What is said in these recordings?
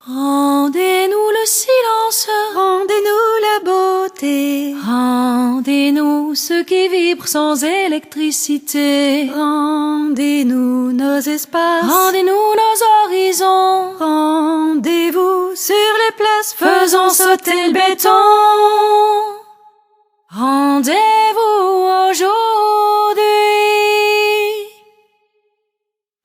Rendez-nous le silence, rendez-nous la beauté, rendez-nous ce qui vibre sans électricité, rendez-nous nos espaces, rendez-nous nos horizons, rendez-vous sur les places faisant sauter le béton. Rendez-vous aujourd'hui.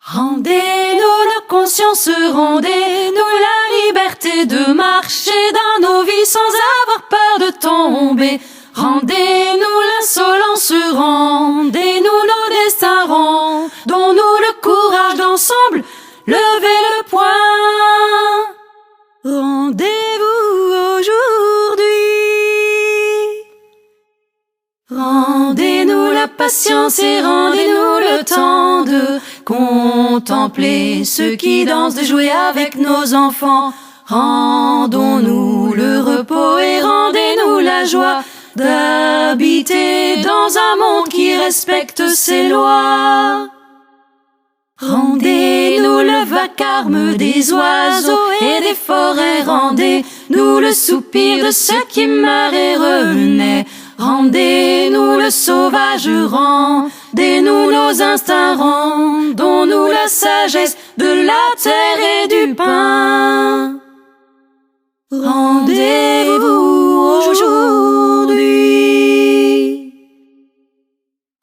Rendez-nous nos consciences, rendez-nous la liberté de marcher dans nos vies sans avoir peur de tomber. Rendez-nous l'insolence, rendez-nous nos destins, rendons-nous le courage d'ensemble lever le poing. Rendez-vous aujourd'hui. Rendez-nous la patience et rendez-nous le temps de contempler ceux qui dansent, de jouer avec nos enfants. Rendons-nous le repos et rendez-nous la joie d'habiter dans un monde qui respecte ses lois. Rendez-nous le vacarme des oiseaux et des forêts, rendez-nous le soupir de ceux qui meurent et renaissent. Rendez-nous le sauvage, rendez-nous nos instincts, rendons-nous la sagesse de la terre et du pain. Rendez-vous aujourd'hui.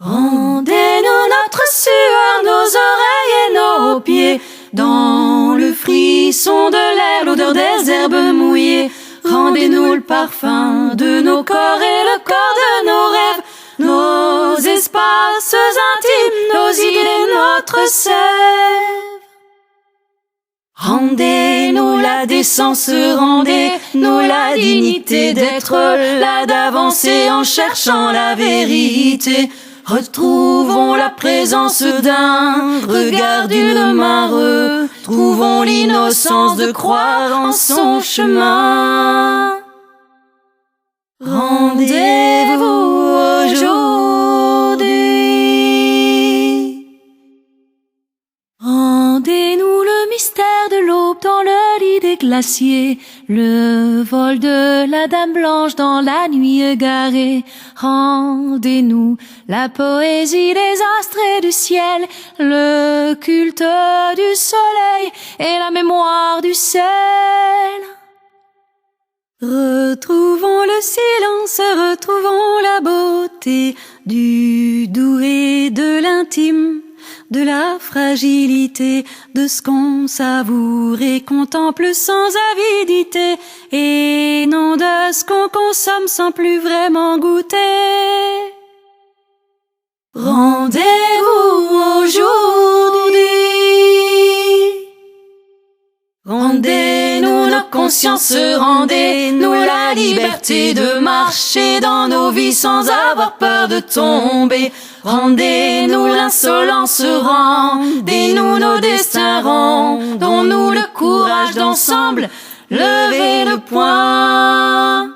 Rendez-nous notre sueur, nos oreilles et nos pieds, dans le frisson de l'air, l'odeur des herbes mouillées. Rendez-nous le parfum de nos corps et le corps de nos rêves, nos espaces intimes, nos idées, notre sève. Rendez-nous la décence, rendez-nous la dignité d'être là, d'avancer en cherchant la vérité. Retrouvons la présence d'un regard, d'une main, retrouvons l'innocence de croire en son chemin. Rendez-vous aujourd'hui. Rendez-nous le mystère de l'aube dans le lit des glaciers, le vol de la dame blanche dans la nuit égarée. Rendez-nous la poésie des astres et du ciel, le culte du soleil et la mémoire du ciel. Retrouvons le silence, retrouvons la beauté du doux et de l'intime, de la fragilité, de ce qu'on savoure et contemple sans avidité, et non de ce qu'on consomme sans plus vraiment goûter. Rendez-vous aujourd'hui. Rendez-nous nos consciences, rendez-nous la liberté de marcher dans nos vies sans avoir peur de tomber. Rendez-nous l'insolence, rendez-nous nos destins, rendons-nous le courage d'ensemble lever le poing.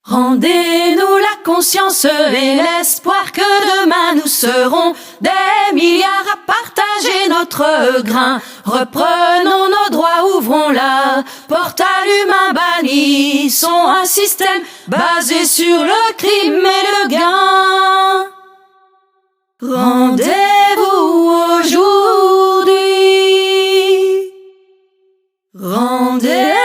Rendez-nous la conscience et l'espoir que demain nous serons des milliards à partager notre grain. Reprenons nos droits, ouvrons la porte à l'humain, bannissons un système basé sur le crime et le gain. Rendez-vous aujourd'hui. Rendez-vous.